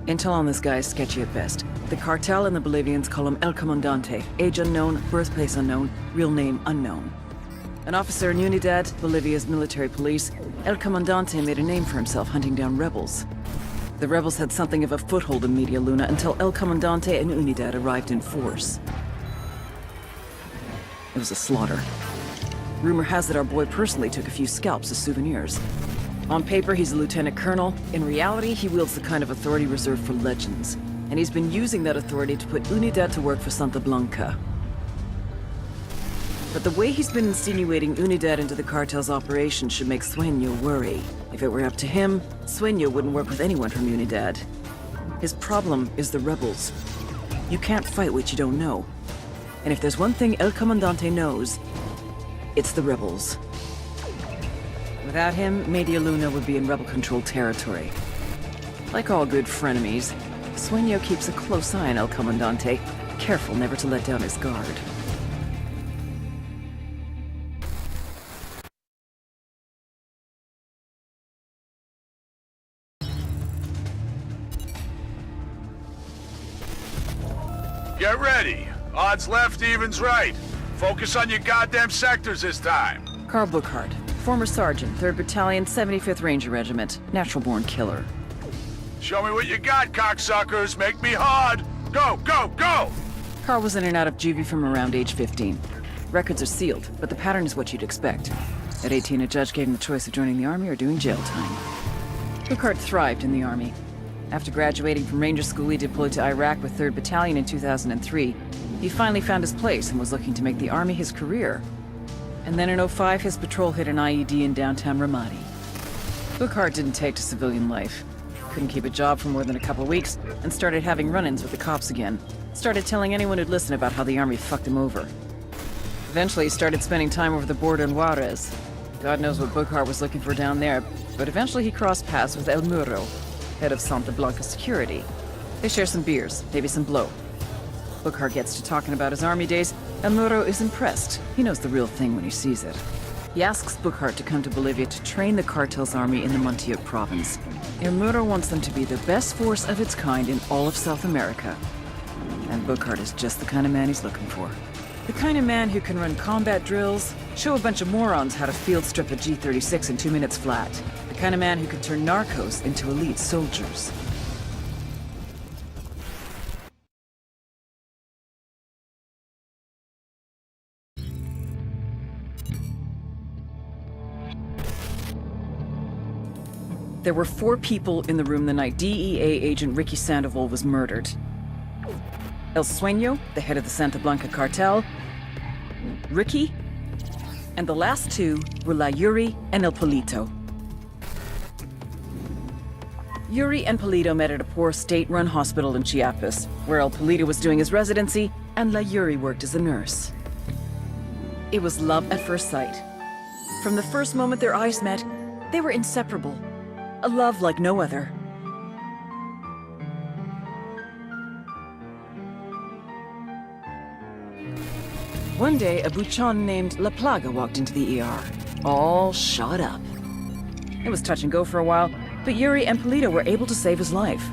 Intel on this guy is sketchy at best. The cartel and the Bolivians call him El Comandante. Age unknown, birthplace unknown, real name unknown. An officer in Unidad, Bolivia's military police, El Comandante made a name for himself hunting down rebels. The rebels had something of a foothold in Media Luna until El Comandante and Unidad arrived in force. It was a slaughter. Rumor has it our boy personally took a few scalps as souvenirs. On paper, he's a lieutenant colonel. In reality, he wields the kind of authority reserved for legends. And he's been using that authority to put Unidad to work for Santa Blanca. But the way he's been insinuating Unidad into the cartel's operation should make Sueño worry. If it were up to him, Sueño wouldn't work with anyone from Unidad. His problem is the rebels. You can't fight what you don't know. And if there's one thing El Comandante knows, it's the rebels. Without him, Media Luna would be in rebel-controlled territory. Like all good frenemies, Sueño keeps a close eye on El Comandante, careful never to let down his guard. Get ready. Odds left, evens right. Focus on your goddamn sectors this time. Carl Burkhardt, former sergeant, 3rd Battalion, 75th Ranger Regiment, natural-born killer. Show me what you got, cocksuckers. Make me hard. Go, go, go! Carl was in and out of juvie from around age 15. Records are sealed, but the pattern is what you'd expect. At 18, a judge gave him the choice of joining the Army or doing jail time. Burkhardt thrived in the Army. After graduating from Ranger School, he deployed to Iraq with 3rd Battalion in 2003. He finally found his place and was looking to make the Army his career. And then in '05, his patrol hit an IED in downtown Ramadi. Burkhardt didn't take to civilian life. Couldn't keep a job for more than a couple weeks, and started having run-ins with the cops again. Started telling anyone who'd listen about how the Army fucked him over. Eventually, he started spending time over the border in Juarez. God knows what Burkhardt was looking for down there, but eventually he crossed paths with El Muro, head of Santa Blanca security. They share some beers, maybe some blow. Burkhardt gets to talking about his army days. El Muro is impressed. He knows the real thing when he sees it. He asks Burkhardt to come to Bolivia to train the cartel's army in the Montiel province. El Muro wants them to be the best force of its kind in all of South America. And Burkhardt is just the kind of man he's looking for. The kind of man who can run combat drills, show a bunch of morons how to field strip a G-36 in 2 minutes flat. The kind of man who could turn narcos into elite soldiers. There were 4 people in the room the night DEA agent Ricky Sandoval was murdered. El Sueño, the head of the Santa Blanca cartel, Ricky, and the last 2 were La Yuri and El Polito. Yuri and Polito met at a poor state-run hospital in Chiapas, where El Polito was doing his residency and La Yuri worked as a nurse. It was love at first sight. From the first moment their eyes met, they were inseparable. A love like no other. One day, a buchon named La Plaga walked into the ER, all shot up. It was touch and go for a while, but Yuri and Polito were able to save his life.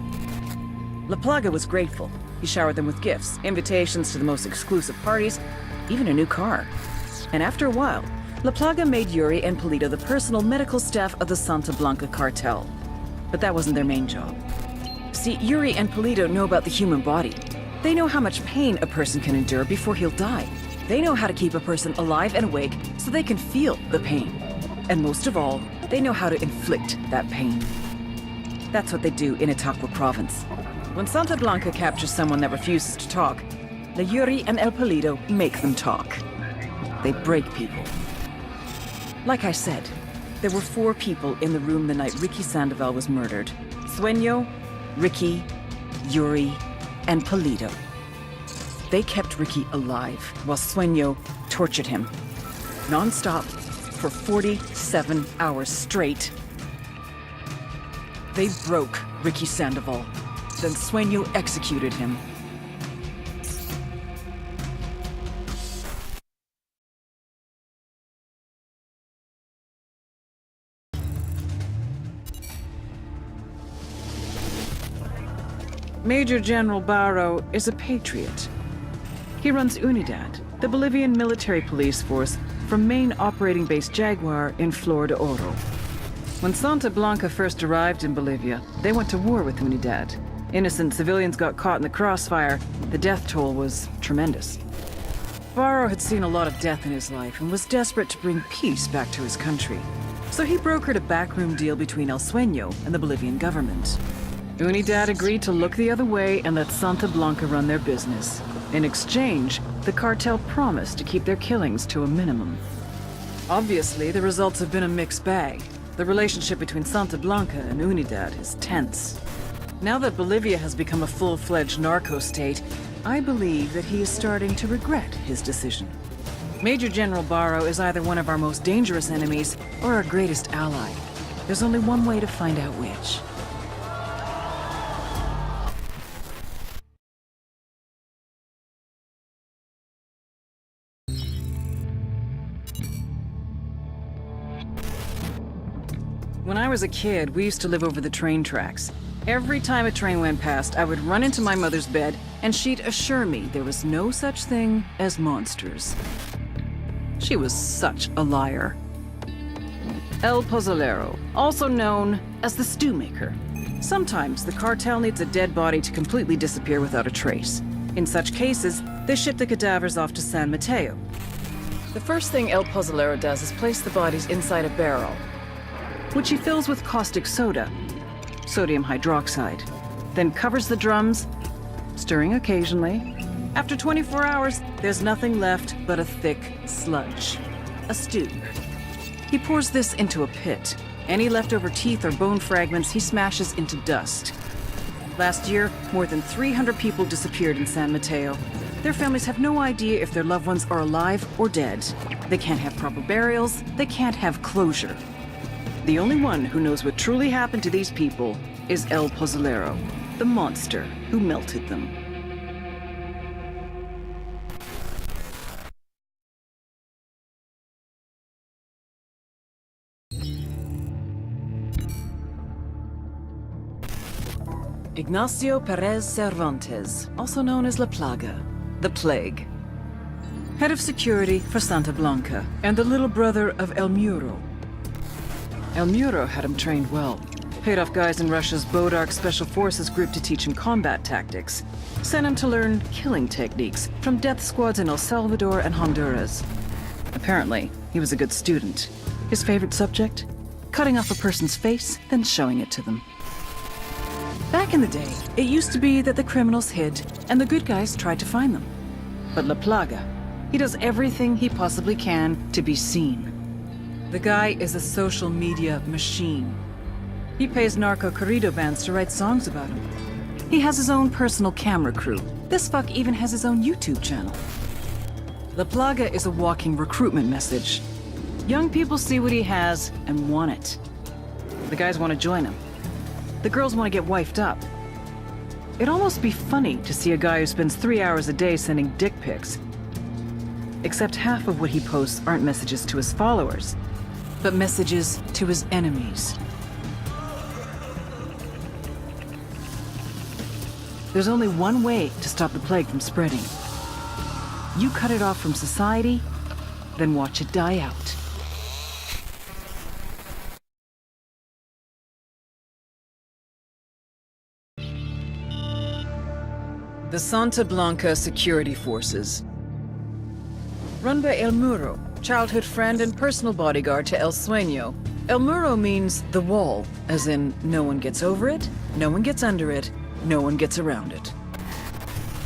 La Plaga was grateful. He showered them with gifts, invitations to the most exclusive parties, even a new car. And after a while, La Plaga made Yuri and Polito the personal medical staff of the Santa Blanca cartel. But that wasn't their main job. See, Yuri and Polito know about the human body. They know how much pain a person can endure before he'll die. They know how to keep a person alive and awake so they can feel the pain. And most of all, they know how to inflict that pain. That's what they do in Itaqua province. When Santa Blanca captures someone that refuses to talk, La Yuri and El Polito make them talk. They break people. Like I said, there were 4 people in the room the night Ricky Sandoval was murdered. Sueño, Ricky, Yuri, and Polito. They kept Ricky alive while Sueño tortured him. Non-stop for 47 hours straight. They broke Ricky Sandoval. Then Sueño executed him. Major General Barro is a patriot. He runs Unidad, the Bolivian military police force from main operating base Jaguar in Flor de Oro. When Santa Blanca first arrived in Bolivia, they went to war with Unidad. Innocent civilians got caught in the crossfire. The death toll was tremendous. Barro had seen a lot of death in his life and was desperate to bring peace back to his country. So he brokered a backroom deal between El Sueño and the Bolivian government. Unidad agreed to look the other way and let Santa Blanca run their business. In exchange, the cartel promised to keep their killings to a minimum. Obviously, the results have been a mixed bag. The relationship between Santa Blanca and Unidad is tense. Now that Bolivia has become a full-fledged narco state, I believe that he is starting to regret his decision. Major General Barro is either one of our most dangerous enemies or our greatest ally. There's only one way to find out which. When I was a kid, we used to live over the train tracks. Every time a train went past, I would run into my mother's bed, and she'd assure me there was no such thing as monsters. She was such a liar. El Pozolero, also known as the stew maker. Sometimes the cartel needs a dead body to completely disappear without a trace. In such cases, they ship the cadavers off to San Mateo. The first thing El Pozolero does is place the bodies inside a barrel, which he fills with caustic soda, sodium hydroxide, then covers the drums, stirring occasionally. After 24 hours, there's nothing left but a thick sludge, a stew. He pours this into a pit. Any leftover teeth or bone fragments he smashes into dust. Last year, more than 300 people disappeared in San Mateo. Their families have no idea if their loved ones are alive or dead. They can't have proper burials, they can't have closure. The only one who knows what truly happened to these people is El Pozolero, the monster who melted them. Ignacio Perez Cervantes, also known as La Plaga, the Plague. Head of security for Santa Blanca, and the little brother of El Muro. El Muro had him trained well. Paid off guys in Russia's Bodark Special Forces group to teach him combat tactics. Sent him to learn killing techniques from death squads in El Salvador and Honduras. Apparently, he was a good student. His favorite subject? Cutting off a person's face, then showing it to them. Back in the day, it used to be that the criminals hid, and the good guys tried to find them. But La Plaga, he does everything he possibly can to be seen. The guy is a social media machine. He pays narco corrido bands to write songs about him. He has his own personal camera crew. This fuck even has his own YouTube channel. La Plaga is a walking recruitment message. Young people see what he has and want it. The guys want to join him. The girls want to get wifed up. It'd almost be funny to see a guy who spends 3 hours a day sending dick pics. Except half of what he posts aren't messages to his followers, but messages to his enemies. There's only one way to stop the plague from spreading. You cut it off from society, then watch it die out. The Santa Blanca Security Forces. Run by El Muro, childhood friend and personal bodyguard to El Sueño. El Muro means the wall, as in no one gets over it, no one gets under it, no one gets around it.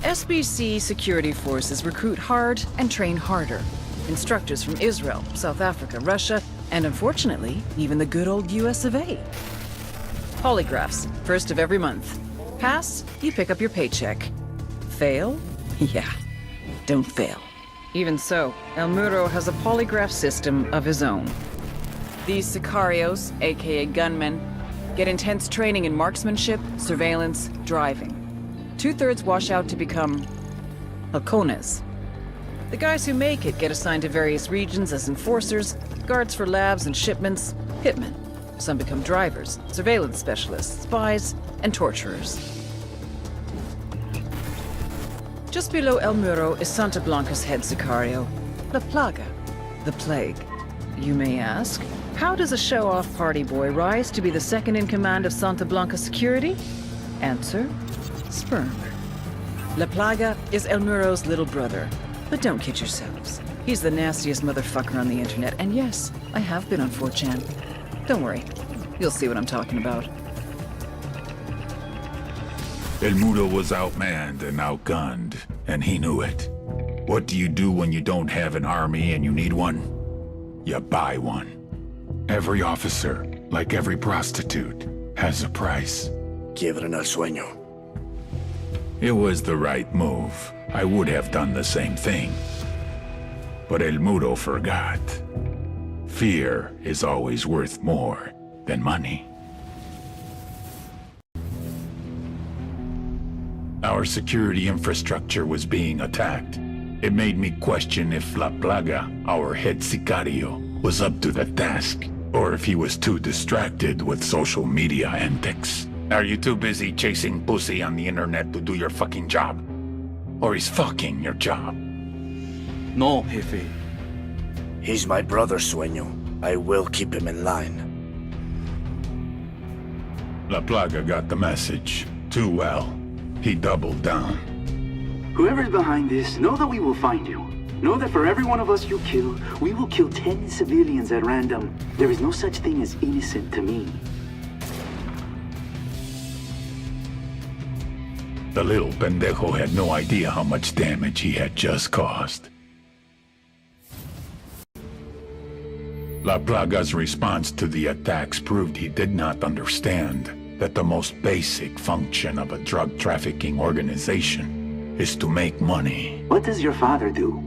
SBC security forces recruit hard and train harder. Instructors from Israel, South Africa, Russia, and unfortunately, even the good old US of A. Polygraphs, first of every month. Pass, you pick up your paycheck. Fail? Yeah, don't fail. Even so, El Muro has a polygraph system of his own. These sicarios, aka gunmen, get intense training in marksmanship, surveillance, driving. 2/3 wash out to become halcones. The guys who make it get assigned to various regions as enforcers, guards for labs and shipments, hitmen. Some become drivers, surveillance specialists, spies, and torturers. Just below El Muro is Santa Blanca's head sicario, La Plaga, the Plague. You may ask, how does a show-off party boy rise to be the second in command of Santa Blanca security? Answer, sperm. La Plaga is El Muro's little brother. But don't kid yourselves. He's the nastiest motherfucker on the internet, and yes, I have been on 4chan. Don't worry, you'll see what I'm talking about. El Muro was outmanned and outgunned, and he knew it. What do you do when you don't have an army and you need one? You buy one. Every officer, like every prostitute, has a price. Quiebren al sueño. It was the right move. I would have done the same thing. But El Muro forgot. Fear is always worth more than money. Our security infrastructure was being attacked. It made me question if La Plaga, our head sicario, was up to the task, or if he was too distracted with social media antics. Are you too busy chasing pussy on the internet to do your fucking job? Or is fucking your job? No, Jefe. He's my brother, Sueño. I will keep him in line. La Plaga got the message too well. He doubled down. Whoever's behind this, know that we will find you. Know that for every one of us you kill, we will kill 10 civilians at random. There is no such thing as innocent to me. The little pendejo had no idea how much damage he had just caused. La Plaga's response to the attacks proved he did not understand that the most basic function of a drug trafficking organization is to make money. What does your father do?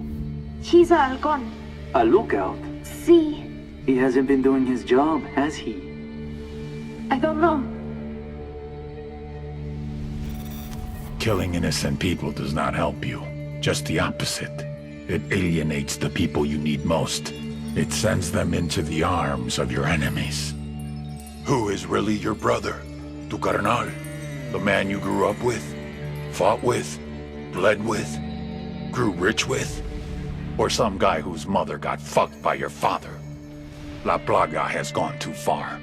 He's a halcón. A lookout. Sí. He hasn't been doing his job, has he? I don't know. Killing innocent people does not help you. Just the opposite. It alienates the people you need most. It sends them into the arms of your enemies. Who is really your brother? Tu carnal? The man you grew up with? Fought with? Bled with? Grew rich with? Or some guy whose mother got fucked by your father? La Plaga has gone too far.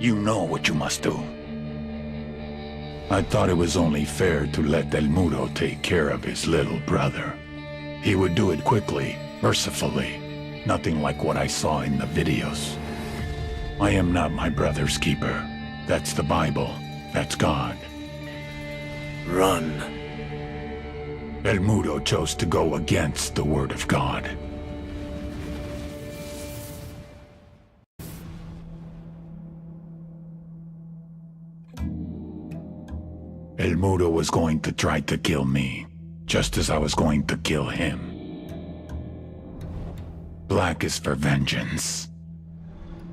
You know what you must do. I thought it was only fair to let El Muro take care of his little brother. He would do it quickly, mercifully. Nothing like what I saw in the videos. I am not my brother's keeper. That's the Bible. That's God. Run. El Muro chose to go against the word of God. El Muro was going to try to kill me, just as I was going to kill him. Black is for vengeance.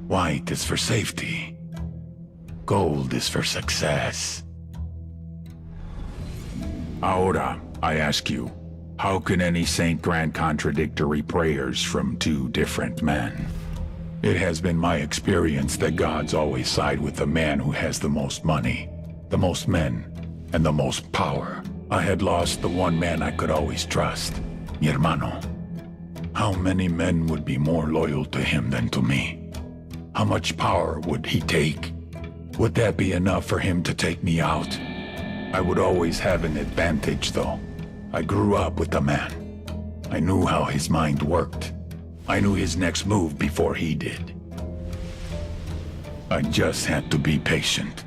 White is for safety. Gold is for success. Ahora, I ask you, how can any saint grant contradictory prayers from two different men? It has been my experience that gods always side with the man who has the most money, the most men, and the most power. I had lost the one man I could always trust, mi hermano. How many men would be more loyal to him than to me? How much power would he take? Would that be enough for him to take me out? I would always have an advantage, though. I grew up with the man. I knew how his mind worked. I knew his next move before he did. I just had to be patient.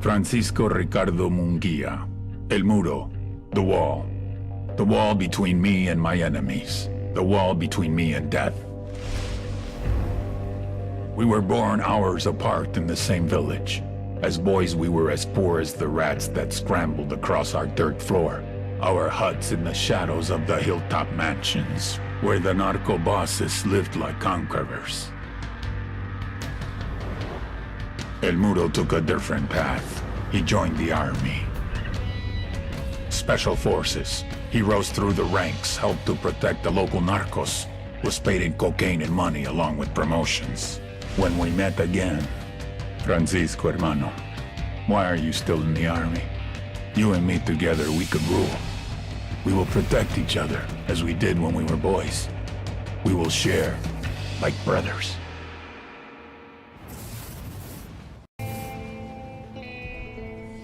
Francisco Ricardo Munguia, El Muro, the wall. The wall between me and my enemies. The wall between me and death. We were born hours apart in the same village. As boys, we were as poor as the rats that scrambled across our dirt floor. Our huts in the shadows of the hilltop mansions, where the narco bosses lived like conquerors. El Muro took a different path. He joined the army. Special forces. He rose through the ranks, helped to protect the local narcos, was paid in cocaine and money along with promotions. When we met again, Francisco, hermano. Why are you still in the army? You and me together, we could rule. We will protect each other, as we did when we were boys. We will share, like brothers.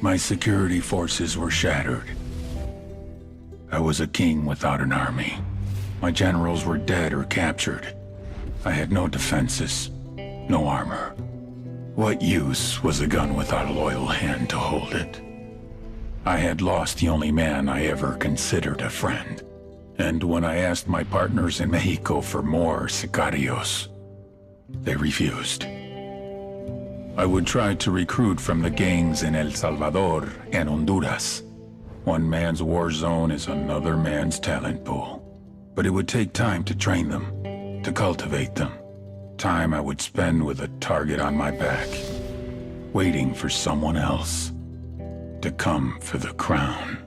My security forces were shattered. I was a king without an army. My generals were dead or captured. I had no defenses, no armor. What use was a gun without a loyal hand to hold it? I had lost the only man I ever considered a friend. And when I asked my partners in Mexico for more sicarios, they refused. I would try to recruit from the gangs in El Salvador and Honduras. One man's war zone is another man's talent pool. But it would take time to train them, to cultivate them. Time I would spend with a target on my back, waiting for someone else to come for the crown.